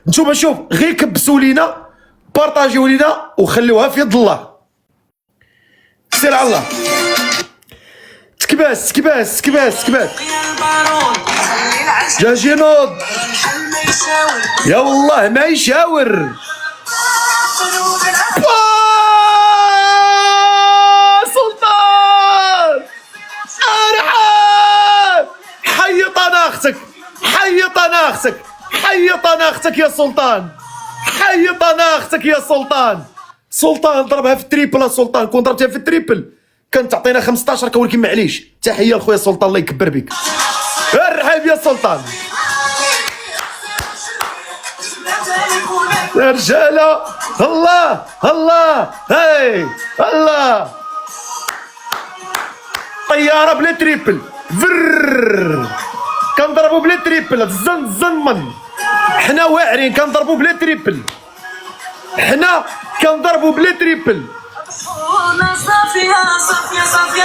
نتوما شوف غير كبسوا لينا، بارطاجيو لينا وخلوها في يد الله. سير على الله. تكباس تكباس تكباس تكباس. جا نوض يا والله ما يشاور. سلطان ارحب. حيط انا اختك، حيط انا اختك، حيط انا اختك يا سلطان، حيط انا اختك يا سلطان. سلطان ضربها في التريبل. سلطان كون ضربتها في التريبل كان تعطينا 15 ولكن معليش. تحيه لخويا سلطان الله يكبر بك. ارحب يا سلطان يا رجاله. الله الله هاي الله. طياره بلا تريبل فر كنضربوا بلا تريبل زنمن. حنا واعرين كنضربوا بلا تريبل، حنا كنضربوا بلا تريبل.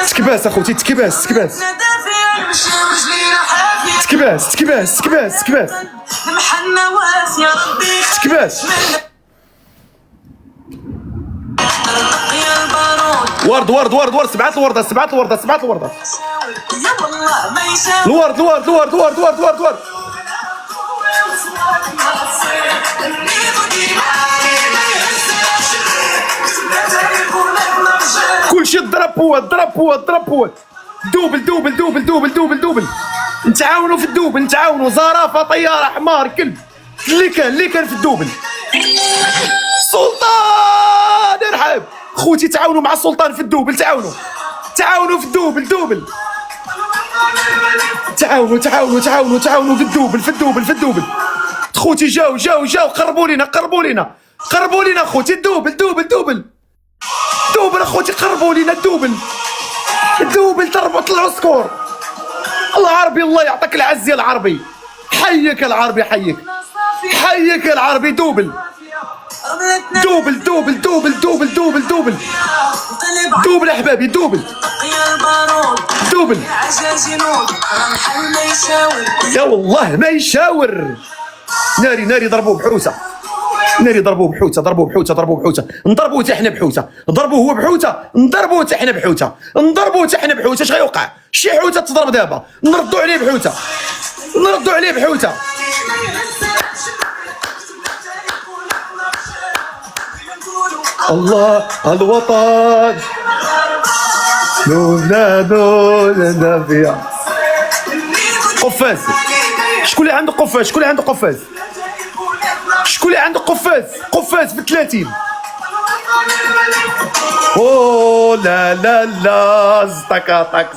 تكباس اخوتي تكباس تكباس تكباس تكباس تكباس تكباس تكباس. ورد ورد ورد ورد. سبعة الوردة سبعة الوردة سبعة الوردة. الورد الورد الورد الورد الورد الورد الورد. كلشي ضرب بوات ضرب بوات ضرب بوات. دوبل دوبل دوبل دوبل دوبل دوبل. نتعاونوا في الدوبل نتعاونوا. زرافه طياره حمار كلب اللي كان في الدوبل. سلطان ارحب خوتي. تعاونوا مع السلطان في الدوبل. تعاونوا في الدوبل دوبل. تعاونوا في الدوبل في الدوبل في الدوبل. خوتي جاو قربوا لينا خوتي. الدوبل دوبل اخوتي. قربوا لينا الدوبل ضربوا طلعوا سكور. العربي الله يعطيك العز يا العربي. حيك العربي حيك العربي. دوبل احبابي. دوبل يا والله ما يشاور. ناري ضربوه بحوسه. ضربوه بحوته. نضربوه حتى حنا بحوته. ضربوه هو بحوته نضربوه حتى حنا بحوته. اش غيوقع؟ شي حوته تضرب دابا نردوا عليه بحوته. الله الوطن نونا فيها. قفاز. شكون اللي عنده قفاز؟ شكون اللي عنده قفاز في 30. اوه لا زتكاتك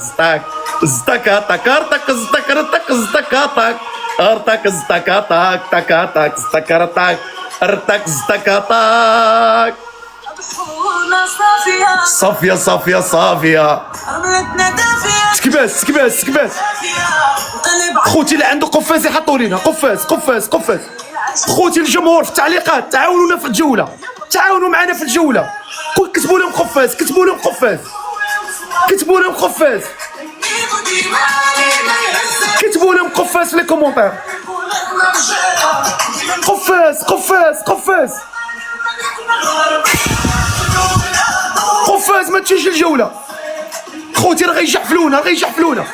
ارتك زتكاتك ارتك زتكاتك. صافيه تكباس. خوتي اللي عنده قفاز يحطوا لينا قفاز. خوتي الجمهور في التعليقات تعاونونا في الجوله. تعاونوا معنا في الجوله. كتبوا لهم قفاز في لي كومونتير. قفاز ما تجيش الجوله. خوتي راه غيجحفلونا.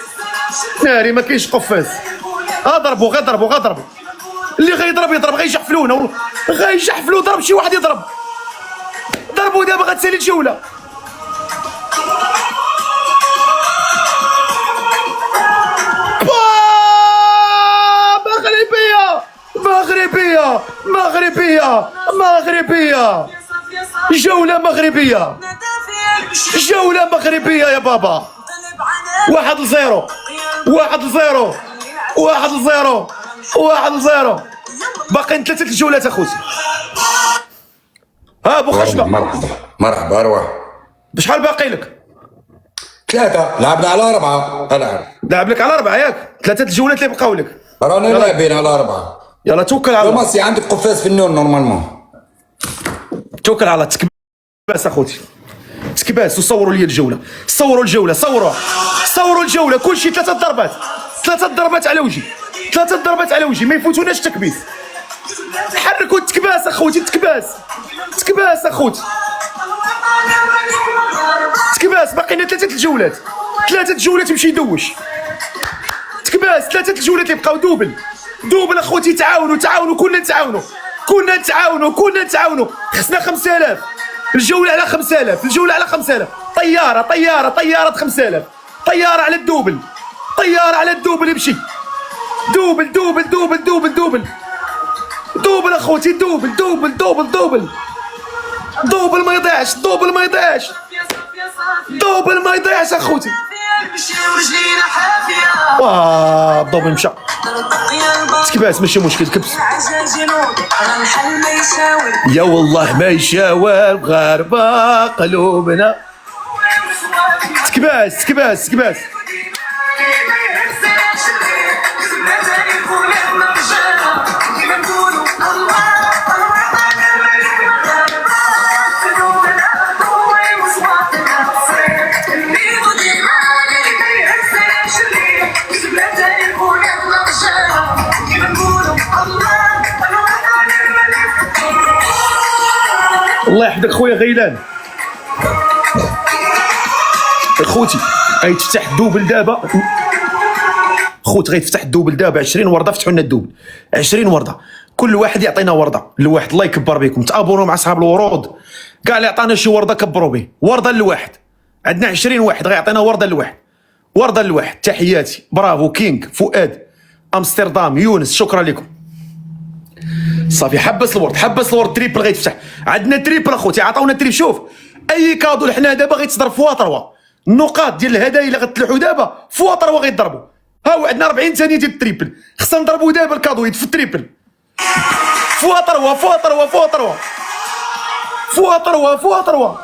ناري ما كاينش قفاز. غضربوا اللي غيضرب غيجحفلونا. ضرب شي واحد يضرب. ضربوا دابا غتسالي الجوله. مغربيه. جوله مغربيه يا بابا. 1-0 باقيين 3 الجولات اخوتي. ها بو خشبه. مرحبا اروح. بشحال باقي لك؟ 3. لعبنا على 4. لعب لك على 4 ياك. 3 الجولات اللي بقاو لك رانا لاعبين على 4. يلا توكل على الله. ماسي عندك قفاز في النون نورمالمون. توكل على الله. تكباس اخوتي تكباس. وصوروا لي الجوله. صوروا الجوله كلشي 3 ضربات على وجهي. ما يفوتوناش تكبيس. تحركوا تكباس اخوتي، تكباس تكباس اخوتي، تكباس. باقينا 3 الجولات، 3 الجولات يمشي يدوش. تكباس 3 الجولات اللي بقاو دوبل دوبل اخوتي. تعاونوا تعاونوا، كلنا نتعاونوا، كلنا نتعاونوا، كلنا نتعاونوا. خصنا 5000 الجوله على 5000، الجوله على 5000. طياره طياره طياره 5000، طياره على الدوبل، طياره على الدوبل. يمشي دوبل دوبل دوبل دوبل دوبل دوبل اخوتي، دوبل دوبل دوبل دوبل دوبل ما يضيعش، دوبل ما يضيعش، دوبل ما يضيعش اخوتي. واه الدوبل مشى. تكباس ماشي مشكل، كبس. يا والله ما يشاور مغاربة قلوبنا. تكباس تكباس تكباس. الله يحفظك خويا غيلان. اخوتي غيتفتح الدوبل دابا، خوت غيتفتح الدوبل دابا. 20 ورده فتحوا لنا الدوبل، 20 ورده، كل واحد يعطينا ورده لواحد. الله يكبر بكم، تابونوا مع اصحاب الورود، كاع اللي عطانا شي ورده كبروا به. ورده لواحد، عندنا 20 واحد غيعطينا ورده لواحد، ورده لواحد. تحياتي، برافو كينغ، فؤاد، امستردام، يونس، شكرا لكم. صافي حبس الورد، حبس الورد. تريبل غيتفتح، عندنا تريبل اخوتي، عطاونا تريبل. شوف اي كادو حنا دابا غيتصدر فوا 3 النقاط ديال الهدايا اللي غتلوحوا دابا فوا 3 غيضربوا. ها هو عندنا 40 ثانيه ديال التريبل، خصنا نضربوا دابا الكادو في التريبل. فوا 3 فوا 3 فوا 3 فوا 3 فوا 3.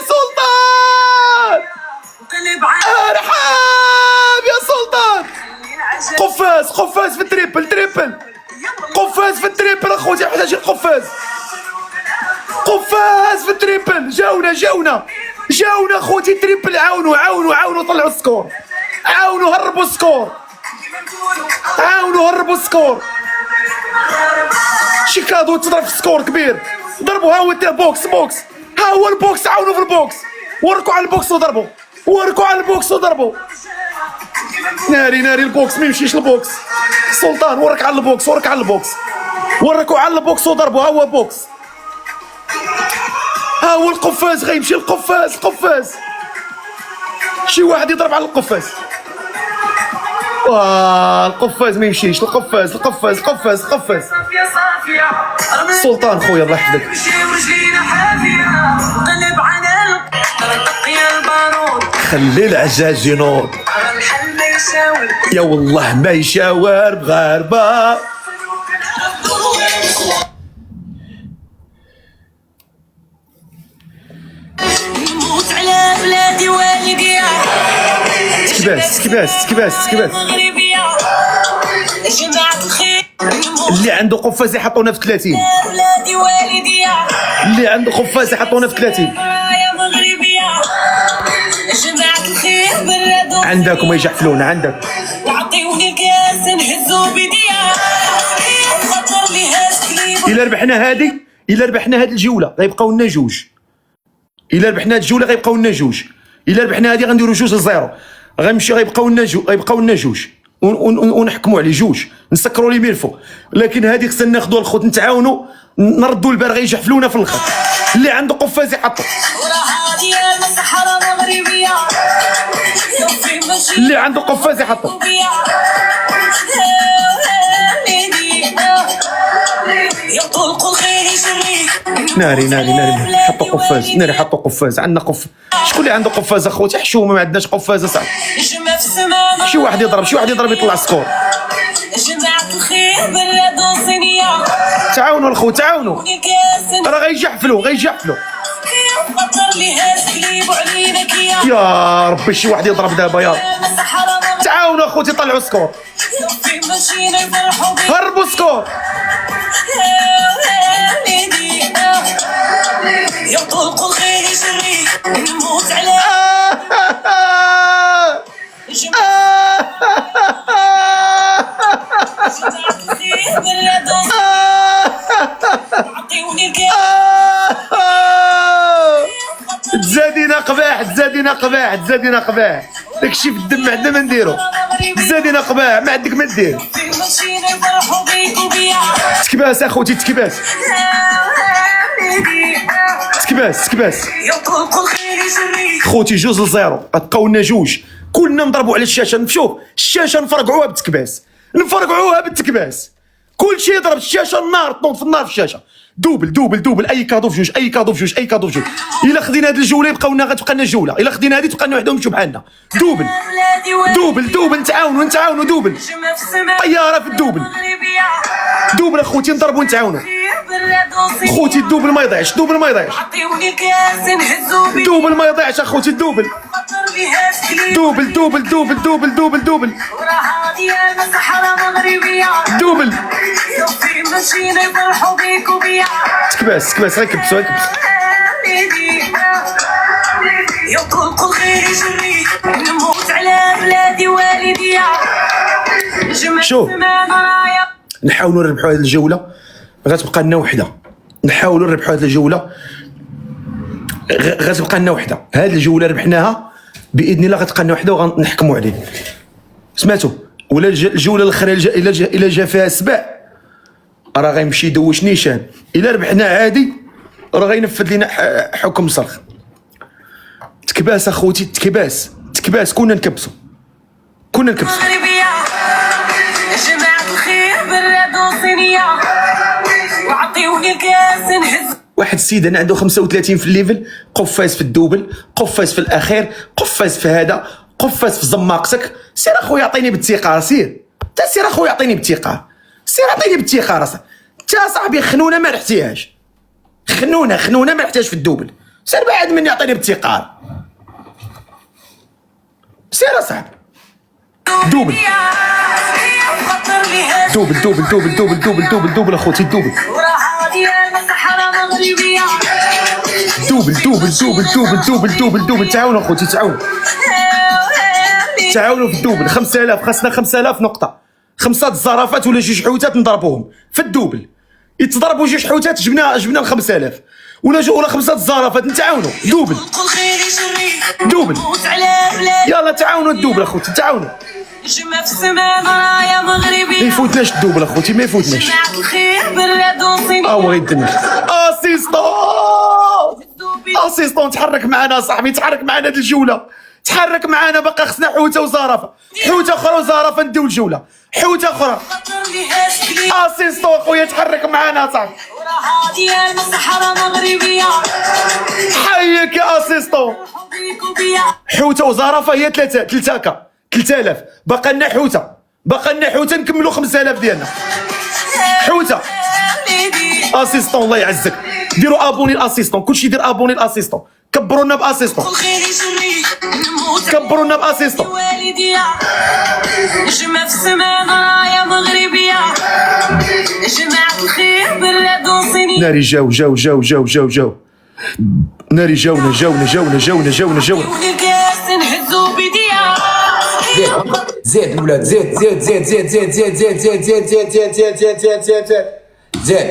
سلطان ارحب يا سلطان. قفاز قفاز في التريبل، تريبل قفاز في التريبل اخوتي، محتاجين قفاز، قفاز في التريبل. جاونا جاونا جاونا اخوتي تريبل. عاونوا عاونوا عاونوا، طلعوا السكور، عاونوا هربوا السكور، عاونوا هربوا السكور. شي كادو تضرب في سكور كبير، ضربوا. ها هو بوكس بوكس، ها هو البوكس. عاونوا في البوكس، وركوا على البوكس وضربوا، وركوا على البوكس وضربوا. ناري ناري البوكس، ما يمشيش البوكس. سلطان ورك على البوكس، ورك على البوكس، وركوا على البوكس وضربوا. ها هو بوكس، ها هو القفاز. غيمشي القفاز، القفاز. شي واحد يضرب على القفاز. القفاز ما يمشيش، القفاز القفاز القفاز القفاز. سلطان خويا الله يحفظك. خلي العجاج ينوض، يا والله ما يشاور مغاربة. نموت على بلادي والديا. تكباس تكباس تكباس تكباس. اللي عنده قفاز يحطونا في 30، اللي عنده قفاز يحطونا في 30. عندكم يجحفلونا، عندك. إلا ربحنا هذه، إلا ربحنا هذه الجولة غيبقاو لنا 2. إلا ربحنا هذه الجولة غيبقاو لنا 2. إلا ربحنا هذه غنديرو 2-0، غنمشي غيبقاو لنا 2 ونحكموا عليه 2، نسكروا لي ميرفو. لكن هذه خصنا ناخذوا الخوت، نتعاونوا، نردوا البال. غيجحفلونا في الاخر. اللي عنده قفاز يحطو، اللي عنده قفاز يحطو. ناري ناري ناري، حطوا قفاز، ناري حطوا قفاز. عندنا قفاز. شكون اللي عنده قفاز اخوتي؟ حشومه، ما عندناش قفاز اصاحبي. شي واحد يضرب، شي واحد يضرب يطلع سكور. تعاونوا الخوت، تعاونوا، راه غيجحفلوا غيجحفلوا. يا ربي شي واحد يضرب دابا، يا تعاونوا اخوتي، طلعوا سكور، هربوا سكور. يطلق الخير يجري، نموت على قباح تزادينا قباح، داكشي في الدم ما عندنا ما نديرو، تزادينا قباح ما عندك ما دير. تكباس اخوتي تكباس تكباس تكباس خوتي 2-0 غتبقاو لنا 2. كلنا نضربوا على الشاشه، شوف الشاشه نفرقعوها بالتكباس، نفرقعوها بالتكباس، كلشي يضرب الشاشه، النار تنوض في النار في الشاشه. دوبل دوبل دوبل، اي كادو في 2، اي كادو في 2، اي كادو في 2. الا خدينا هذه الجوله يبقاو لنا غتبقى لنا جوله، الا خدينا هذه تبقى لنا وحده ونمشيو بحالنا. دوبل دوبل دوبل، نتعاونوا نتعاونوا. دوبل طياره في الدوبل. دوبل اخوتي نضربوا نتعاونوا خوتي. الدوبل ما يضيعش، الدوبل ما يضيعش، الدوبل ما يضيعش اخوتي. الدوبل دوبل دوبل دوبل دوبل دوبل دوبل دوبل. تكباس تكباس، غير كبسوا غير كبسوا. يطلق الخير يجري نموت على بلادي والدي. شوف نحاولوا نربحوا هذه الجوله، غتبقى لنا وحده. نحاولوا نربحوا هذه الجوله، غتبقى لنا وحده. هذه الجوله ربحناها باذن الله، غتبقى لنا وحده وغنحكموا عليه. سمعتوا؟ ولا الجوله الاخرى الا جا فيها السبع راه غيمشي يدوش نيشان. الا ربحنا عادي راه غينفذ لنا حكم صرخ. تكباس اخوتي تكباس تكباس. كنا نكبسوا كنا نكبسوا. واحد السيد انا عنده 35 في الليفل، قفاز في الدوبل، قفاز في الاخير، قفاز في هذا، قفاز في زماقتك. سير اخويا عطيني بالثقه، سير انت، سير اخويا عطيني بالثقه، سير عطيني بالثقه. راسك انت صاحبي خنونه ما نحتاجهاش، خنونه ما نحتاج في الدوبل. سير بعد مني عطيني بالثقه، سير اصاحبي. دوبل دوبل دوبل دوبل دوبل دوبل دوبل دوبل اخوتي. دوبل دوبل دوبل دوبل دوبل دوبل دوبل دوبل. تعاونوا اخوتي تعاونوا، تعاونوا في الدوبل. 5000 خاصنا 5000 نقطه. 5 الزرافات ولا 2 حوتات نضربوهم في الدوبل. يتضربوا 2 حوتات جبنا ال 5000 ولا 5 الزرافات. نتعاونوا دوبل دوبل. يلا تعاونوا الدوبل اخوتي تعاونوا. ما يفوتناش الدوبل اخوتي، ما يفوتناش. هو يدنا اسيستون تحرك معنا صاحبي، تحرك معنا هذه الجوله، تحرك معنا. باقا خصنا حوته وزرافه، حوته اخرى وزرافه نديو الجوله، حوته اخرى. اسيستون خويا تحرك معنا صاحبي. حيك يا اسيستون. حوته وزرافه هي 3000. باقا لنا حوته، باقا لنا حوته نكملوا 5000 ديالنا. حوته اسيستون الله يعزك. ديروا ابوني الاسيستون، كلشي يدير ابوني الاسيستون. كبرونا باسيستون، كبرونا باسيستون. جمع في السماء رايا مغربيه، جماعه الخير بالراد صينيه. ناري جاو ناري جاونا. زيد الولاد، زيد زيد زيد زيد زيد زيد زيد زيد زيد زيد زيد زيد زيد زيد زيد زيد زيد.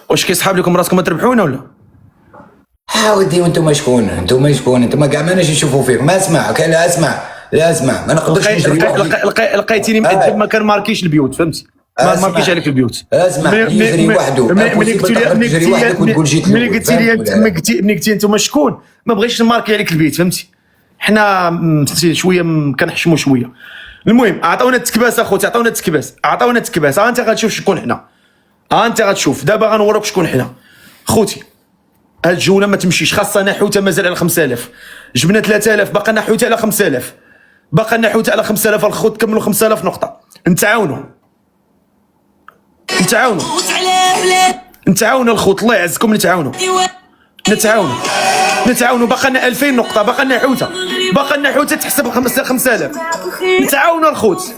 واش كيسحاب لكم راسكم ما تربحونا ولا؟ ودي وانتم شكون؟ انتم كاع ماناش نشوفوا فيكم. ما اسمعك، لا اسمع ما نقدرش نجري. لقيتيني مأدب ما كنماركيش البيوت، فهمتي؟ ما ماركيش عليك البيوت. اسمع يجري وحده. ملي قلتي انتم شكون ما بغيتش نماركي عليك البيت، فهمتي؟ حنا شويه كنحشموا شويه. المهم عطاونا التكباس اخوتي، عطاونا التكباس. ها انت غتشوف شكون حنا، ها انت غتشوف دابا. غنوروك شكون حنا خوتي. هاد الجوله ما تمشيش، خاصنا حوته مازال على 5000. جبنا 3000، باقا لنا حوته على 5000، باقا لنا حوته على 5000 الخوت. كملوا 5000 نقطه. نتعاونوا الخوت، الله يعزكم. نتعاونوا. باقا لنا 2000 نقطه، باقا لنا حوته تحسب 5000. نتعاونوا الخوت.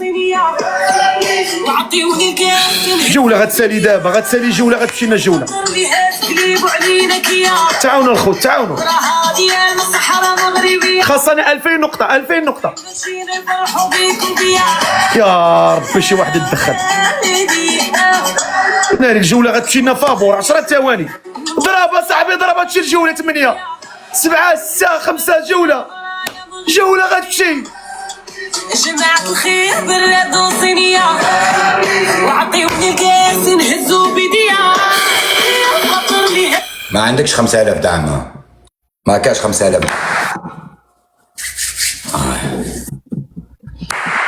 جوله غتسالي دابا، غتسالي جوله، غتمشي لنا جوله. تعاونوا الخوت تعاونوا. خاصنا 2000 نقطه. يا ربي شي واحد يتدخل. ناري الجوله غتمشي لنا فابور 10 ثواني. ضرب صاحبي، ضرب هادشي الجوله 8. 7 6 5 جولة غتمشي. جماعة الخير بالرد وصينية وعطيوني الكاس نهزو بديا خاطر لي. ما عندكش 5000 دعم؟ ما كاش 5000.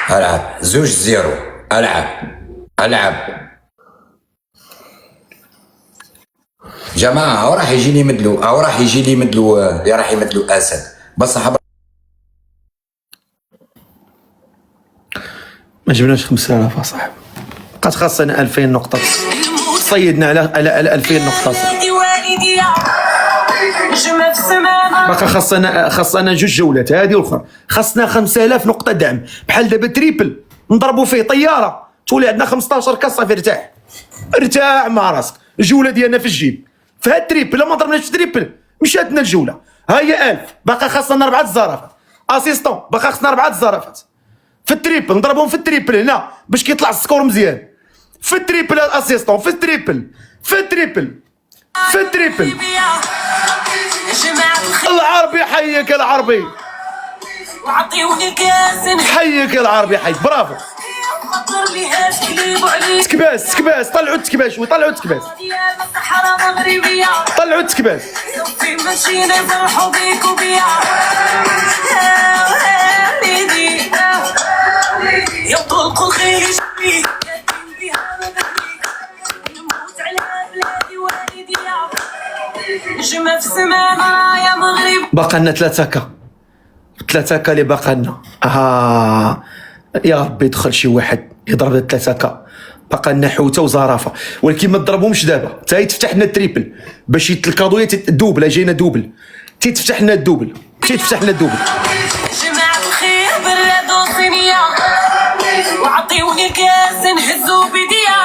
العب 2-0. العب جماعة. هو راح يجي لي مدلو يا راح يمدلو اسد بس حب. ما جبناش 5000 اصاحبي، بقات خاصنا 2000 نقطة. صيدنا على 2000 نقطة. بقى خاصنا 2 جولات هذه والاخرى. خاصنا 5000 نقطة دعم بحال دابا تريبل نضربوا فيه طيارة تولي عندنا 15 كاس. صافي ارتاح مع راسك. الجولة ديالنا في الجيب في هاد التريبل. لما ضربناش تريبل مشاتنا الجولة. ها هي 1000. باقا خاصنا 4 الزرافات. اسيستون باقا خاصنا 4 الزرافات في التريبل. نضربهم في التريبل هنا باش كيطلع السكور مزيان. في التريبل اسيستون في التريبل العربي حيك العربي. وعطيوني الكاس حيك العربي حيك. برافو. خاطر لي هاش كليبو عليك. تكباس طلعوا التكباس طلعوا التكباس الصحراء مغربية طلعوا التكباس. في ماشينا يفرحوا بيك وبيا يطلقوا الخير يشبيك نموت على بلادي والديا نجمة في السماء يا مغرب. باقا لنا 3 كا اللي باقا لنا. يا ربي يدخل شي واحد يضرب 3 كا. باقا لنا حوته وزرافه ولكن ما تضربهمش دابا حتى يتفتح لنا التريبل باش الكادويه الدوبل. جاينا دوبل تيتفتح لنا الدوبل. جماعة الخير بالرد وصينية وعطيوني الكاس نهزو بديا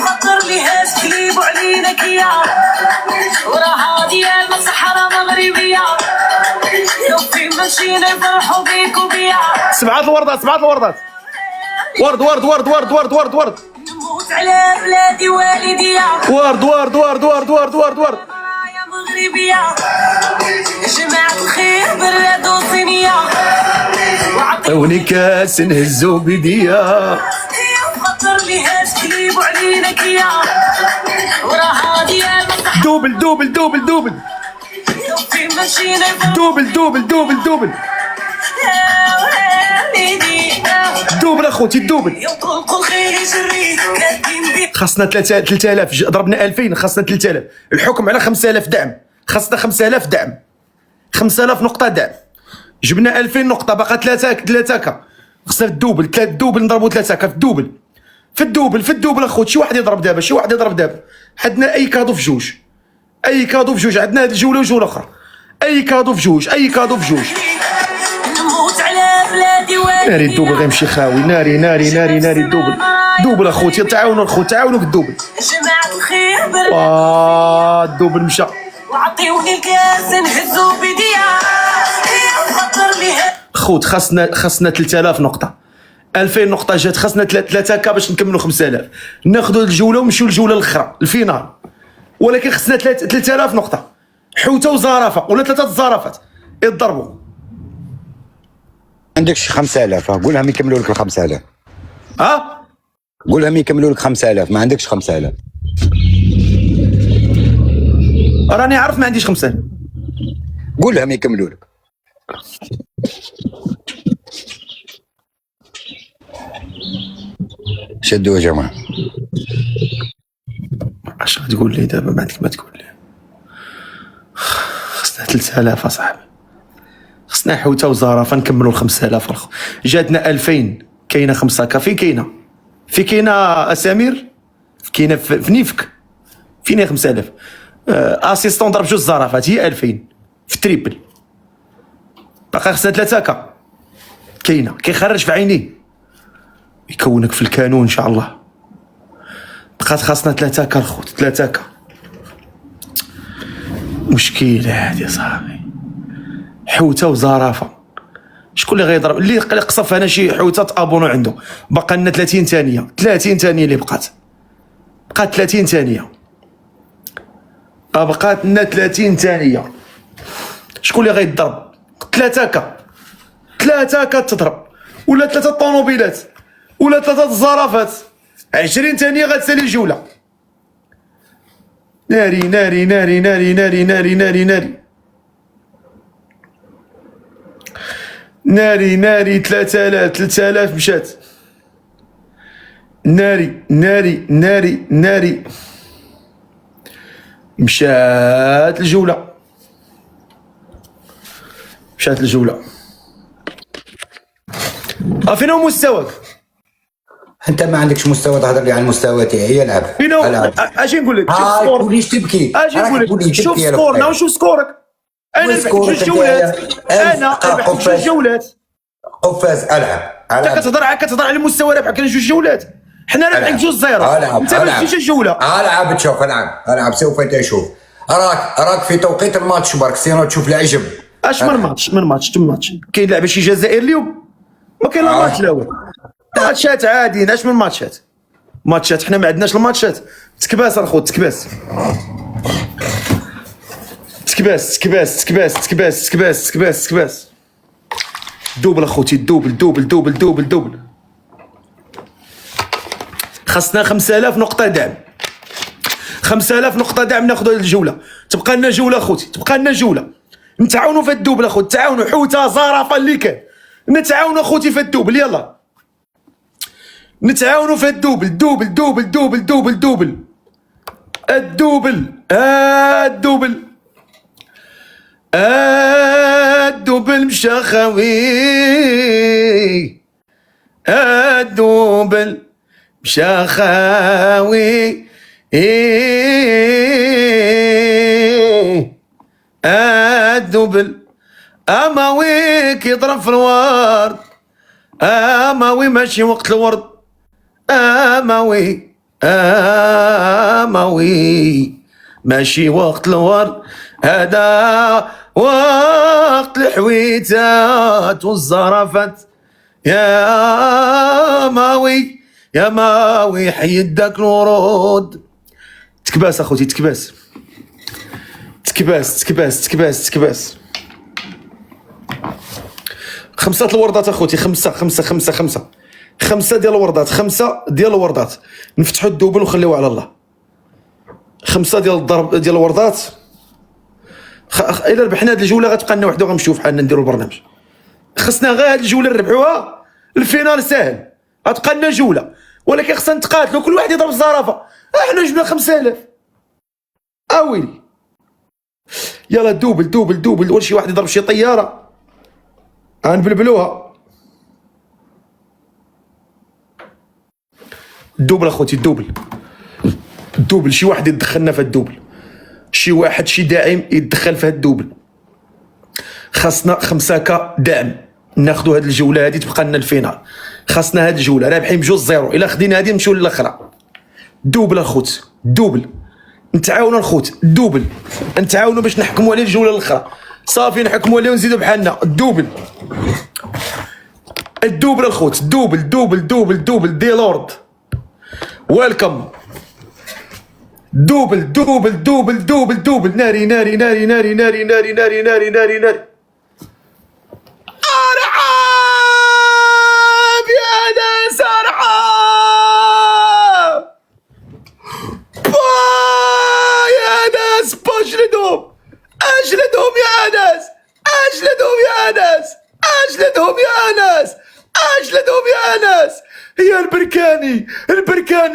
خاطر لي هاش كليبو علينا كيا وراها ديالنا صحراء مغربية لو في ماشينا يفرحوا بيك وبيا. 7 الوردات ورد نموت على بلادي والديا ورد يا مغربية. جماعة الخير بالرد وصينية عطيوني كاس نهزو بديا خاطر لي هاش كليبو علينا كيا وراها ديالنا دوبل لو في ماشينا دوبل اخوتي الدوبل. يطلقوا الخير يجري كاتبين بي. خاصنا 3000 ضربنا 2000 خاصنا 3000. الحكم على 5000 دعم. خاصنا 5000 دعم 5000 نقطة دعم. جبنا 2000 نقطة باقا 3 كا. خاصنا الدوبل نضربوا 3 كا في الدوبل اخوت. شي واحد يضرب دابا عندنا اي كادو في جوج. عندنا هذه الجولة وجولة اخرى. اي كادو في جوج. نموت على بلادي ناري الدوبل غيمشي خاوي. ناري الدوبل اخوتي. تعاونوا في الدوبل. جماعة الخير الدوبل مشى. وعطيوني الكاس نهزو بديا خاطر لي خوت خاصنا 3000 نقطة. 2000 نقطة جات. خاصنا 3 كا باش نكملوا 5000. ناخذوا الجولة ونمشيو للجولة الأخرى الفينال. ولكن خاصنا 3000 نقطة. حوته وزرافة ولا 3 الزرافات يضربوا. ما عندكش 5000. قولهم يكملوا لك ال 5000. قولهم يكملوا لك 5000. ما عندكش 5000. راني عارف ما عنديش 5000. قولهم يكملوا لك. شدوا يا جماعة. اش غتقول لي دابا؟ ما عندك ما تقول لي. خصنا 3000 اصاحبي. خصنا حوته وزرافه نكملوا ال 5000. جاتنا 2000. كاينه 5 كا. في كاينه اسامير. كاينه في نيفك. فين 5000. اسيستون ضرب 2 الزرافات هي 2000 في التريبل. باقا خصنا 3 كا. كاينه كيخرج في عينيه يكونك في الكانون ان شاء الله. بقات خاصنا 3 كا الخوت. 3 كا مشكله هادي صاحبي. حوته وزرافه. شكون اللي غيضرب؟ اللي قصف انا شي حوته تابونو عنده. باقا لنا 30 ثانيه. 30 ثانيه اللي بقات 30 ثانيه. بقات لنا 30 ثانيه. شكون اللي غيتضرب؟ 3 هكا، 3 هكا تضرب، ولا 3 طوموبيلات، ولا 3 الزرافات. 20 ثانيه غتسالي الجوله. ناري ناري ناري ناري ناري ناري ناري ناري ناري ناري. 3000 مشات. ناري ناري ناري ناري. مشات الجولة، مشات الجولة. فين هو مستواك؟ انت ما عندكش مستوى تهضر لي على المستوى تاعي. العب فين هو؟ اجي نقول لك شوف هاي سكور. تقوليش تبكي. اجي نقول لك شوف سكورنا وشوف سكورك. انا ربحت 2 جولات، انا ربحت 2 جولات. قفاز العب. انت كتهضر على المستوى ربحك انا 2 جولات، حنا رابحين 2-0. انت ما جبتيش الجوله. العب تشوف. العب سوف تشوف. راك في توقيت الماتش برك سينو تشوف العجب. اش من ماتش كاين لعبه شي جزائر اليوم؟ ما كاين لا ماتش الاول. ماتشات عاديين. اش من ماتشات حنا ما عندناش الماتشات. تكباس الخو تكباس. دوبل اخوتي، دوبل. خاصنا 5000 نقطة دعم. 5000 نقطة دعم ناخذ الجولة. تبقى لنا جولة اخوتي، تبقى لنا جولة. نتعاونوا في الدوبل اخوتي، تعاونوا. حوته زرافة اللي كان، نتعاونوا اخوتي في الدوبل. يلا نتعاونوا في الدوبل. دوبل الدوبل مشى خاوي. الدوبل مشى خاوي. الدوبل اماوي كيضرب في الورد. اماوي ماشي وقت الورد. اماوي ماشي وقت الورد. هذا وقت الحويتات والزرافات. يا ماوي حيد داك الورود. تكباس اخوتي، تكباس. 5 الوردات اخوتي، 5 ديال الوردات، 5 ديال الوردات. نفتحوا الدوبل ونخليوه على الله. 5 ديال الضرب ديال الوردات. الا ربحنا هاد الجوله غتبقى لنا وحده وغنمشيو بحالنا نديروا البرنامج. خصنا غير هاد الجوله نربحوها، الفينال ساهل. غتبقى لنا جوله، ولكن خصنا نتقاتلوا، كل واحد يضرب الزرافه. احنا جبنا 5000. ويلي يلا دوبل. ولا شي واحد يضرب شي طياره غنبلبلوها. الدوبل اخوتي، الدوبل. شي واحد يدخلنا في الدوبل، شي داعم يدخل في الدوبل. خاصنا 5 دعم ناخذوا هذه الجوله هذه، تبقى لنا الفينال. خاصنا هذه الجوله رابحين ب2-0. الا خدينا هذه نمشيو للاخرى. دوبل اخوت، دوبل. نتعاونوا الخوت، دوبل. نتعاونوا باش نحكموا عليه الجوله الاخرى. صافي نحكموا عليه ونزيدوا بحالنا. الدوبل الخوت، دوبل دي لورد. ويلكم. دوبل. ناري. ارحب يا ناس، ارحب. يا ناس اجلدهم يا ناس. يا البركان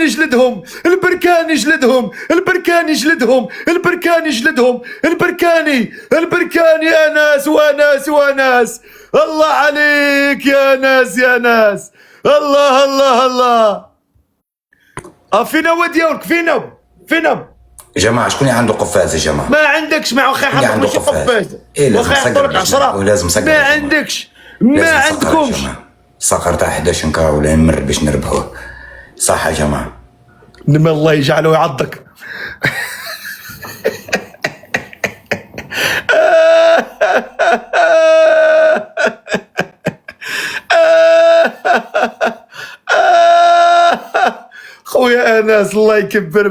يجلدهم. البركاني يا ناس. الله عليك يا ناس. الله. فينا وديولك، فينا يا جماعه شكون اللي عنده قفاز يا جماعه؟ ما عندكش. مع واخا يحطوا لك شي قفاز، واخا يحطوا لك 10 ما عندكش. ما عندكمش. صقر تاع 11 نكره ولا نمر باش نربحوه. صح يا جماعه؟ نما الله يجعله يعضك. خويا انس الله يكبر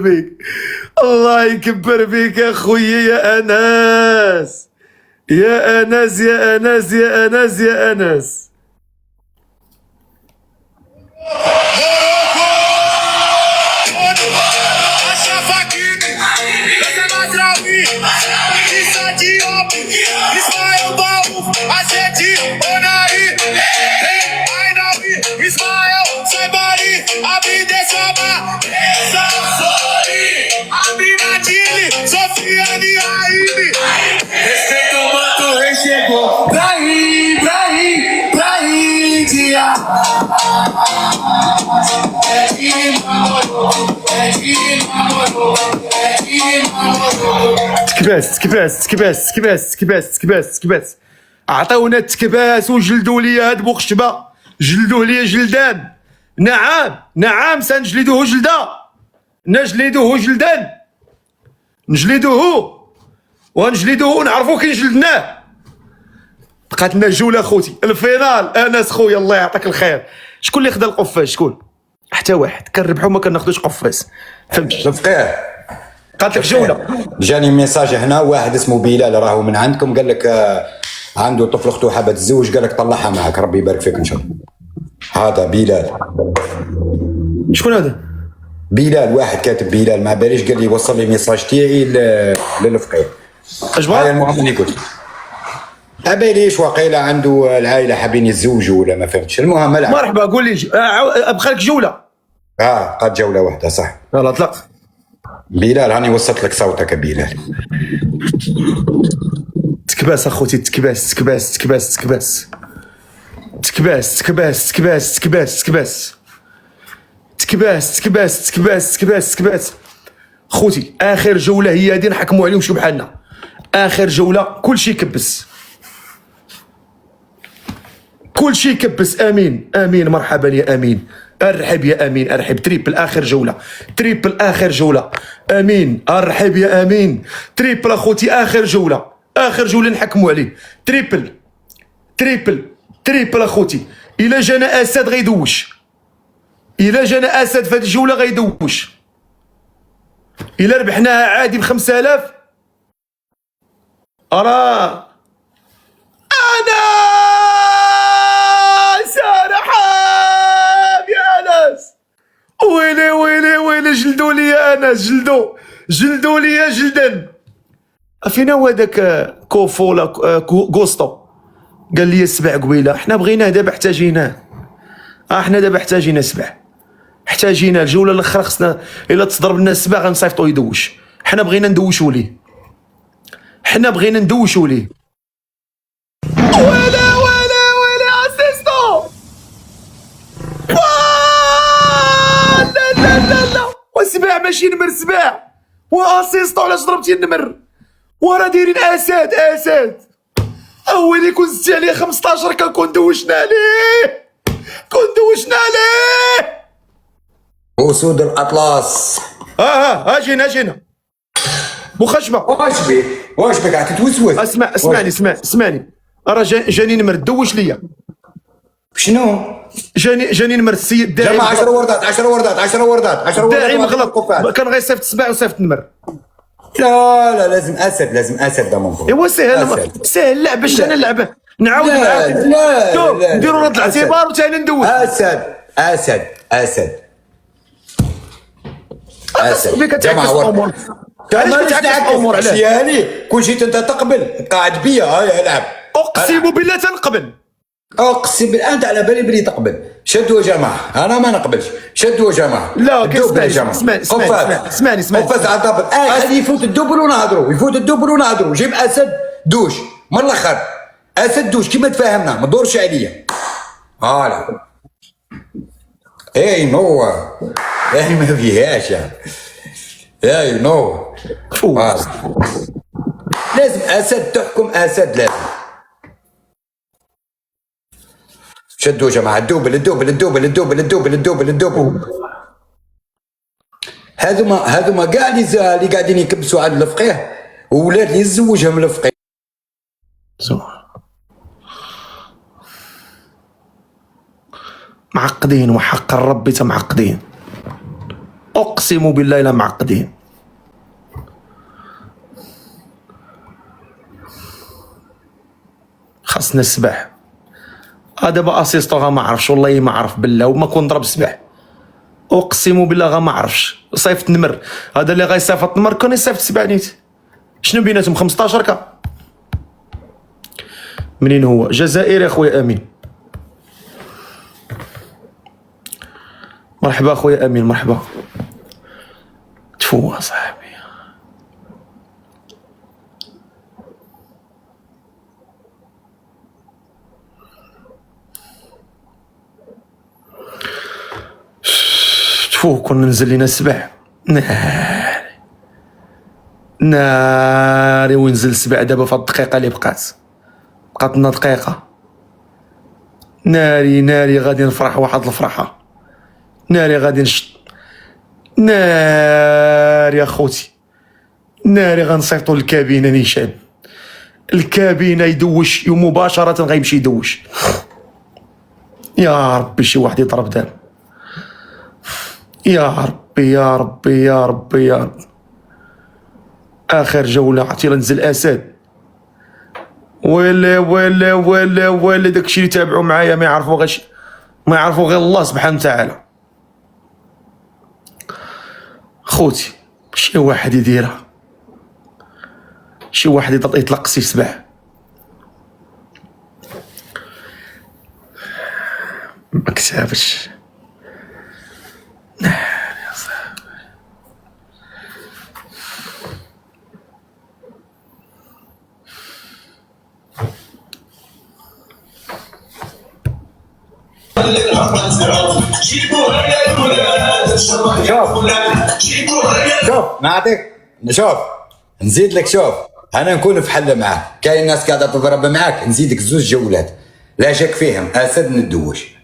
بيك، يا خويا يا انس. يا انس يا انس يا انس يا انس. تكباس تكباس تكباس تكباس تكباس تكباس تكباس. عطاونا التكباس وجلدوا لي هاد بوخشبه، جلدوه لي جلدان. نعم نعم سنجلدوه جلده، نجلدوه جلدان، نجلدوه ونجلدوه ونعرفوا كي جلدناه. بقات لنا جوله خوتي الفينال. انس خويا الله يعطيك الخير. شكون اللي خدا القفاز؟ شكون؟ حتى واحد. كنربحوا ما كناخذوش قفاز، فهمتي؟ الفقيه قالت لك جوله. جاني ميساج هنا، واحد اسمه بلال راهو من عندكم، قال لك عنده طفل اخته حابه تتزوج، قال لك طلعها معك، ربي يبارك فيك ان شاء الله. هذا بلال. شكون هذا؟ بلال، واحد كاتب بلال، ما باليش، قال لي وصل لي ميساج تاعي للفقيه. اش هاي بغا؟ المهم اللي قلت أباليش واقيلا عنده العائله حابين يتزوجوا ولا ما فهمتش. المهم العب. مرحبا قول لي ابقى لك جوله. قد جوله واحده صح. يلا اطلق. بلال هاني وصلت لك صوتك يا بلال. تكباس اخوتي تكباس تكباس تكباس تكباس تكباس تكباس تكباس تكباس تكباس تكباس تكباس تكباس تكباس تكباس. خوتي اخر جوله هي هادي نحكموا عليهم شو بحالنا. اخر جوله كلشي كبس، كلشي كبس. امين امين مرحبا يا امين. ارحب يا امين ارحب. تريبل اخر جوله، تريبل اخر جوله. امين ارحب يا امين. تريبل اخوتي اخر جوله، اخر جوله نحكموا عليه. تريبل تريبل تريبل اخوتي. الا جانا اسد غيدوش، الا جانا اسد في هذه الجوله غيدوش. الا ربحناها عادي ب5000 راه انا سارحاب يا انس. ويلي ويلي ويلي جلدوا لي يا انس، جلدوا لي يا جلدن. فينا هو هذاك كوفو ولا غوستو؟ قال لي السبع قبيله. حنا بغيناه دابا احتاجيناه. حنا دابا احتاجينا سبع، احتاجينا الجوله الاخرى خصنا الا تصدر لنا السبع غنصيفطو يدوش. حنا بغينا ندوشوا ليه، حنا بغينا ندوشوا ليه. ويلي ويلي ويلي اسيستو. لا لا لا لا وسباع ماشي نمر سباع واسيستو. علاش ضربتي النمر؟ ورا دايرين اسد اسد. اولي كون زدتي عليه 15 كنكون دوشنا عليه، كون دوشنا عليه. اسود الاطلس. ها جينا بوخشبه. واش بك قاعد تتوسوس؟ اسمعني راه جاني نمر دوش ليا. شنو؟ جاني نمر السيد داعي. جمع 10 وردات 10 وردات 10 وردات 10 وردات. داعي مغلط، كان غيصيفط السبع وصيفط النمر. لا لازم اسد، لازم اسد ده منظور. ايوا سهل اللعب باش انا نلعبه. نعاود لا لا نديروا رد الاعتبار وثاني ندوز. اسد جمع ورد. علاش كتعكس الامور؟ علاش يعني كل شيء انت تقبل قاعد بيا. هاي العب. اقسم بالله تنقبل. اقسم بالله انت على بالي بلي تقبل. شدوا يا جماعه، انا ما نقبلش. شدوا يا جماعه. لا اسمعني قفاز على الدبل. خلي يفوت الدبل ونهضروا. جيب اسد دوش من الاخر. اسد دوش كيما تفاهمنا، ما تدورش عليا. فوالا. نو ما فيهاش يعني. نو لازم اسد تحكم. اسد لازم. شدوا يا جماعه. الدوبل. هذوما كاع اللي قاعدين يكبسوا على الفقيه وولاد اللي يتزوجهم الفقيه. معقدين وحق الرب معقدين. اقسم بالله لا معقدين. خاصنا السباح. دابا اسيستوغا ما عرفش، والله ما عرف بالله، وما كون ضرب سباح اقسم بالله غا ما عرفش. صيفط نمر، هذا اللي غيصيفط نمر كان يصيفط سبع نيت. شنو بيناتهم 15 كا. منين هو؟ جزائري اخويا امين. مرحبا اخويا امين، مرحبا. تفو صاحبي. تفو كنا ننزل لينا السبع ناري ونزل السبع. دابا في الدقيقة اللي بقات لنا دقيقة. ناري غادي نفرح واحد الفرحة. ناري غادي نشط. ناري اخوتي، ناري غنصيفطو للكابينة نيشان. الكابينة يدوش مباشرة، غيمشي يدوش. يا ربي شي واحد يضرب دابا. يا ربي يا ربي يا ربي يا ربي. اخر جولة عرفتي نزل اسد. ولا داكشي اللي تابعوا معايا ما يعرفوا غير ما يعرفوا غير الله سبحانه وتعالى. خوتي شي واحد يديرها، شي واحد يطلق سي سباح. ما كتابش. شوف نعطيك، شوف نزيد لك، شوف انا نكون في حل معاه. كاين ناس قاعده تضرب معاك، نزيدك زوج جولات لا شك فيهم، اسد ندوش.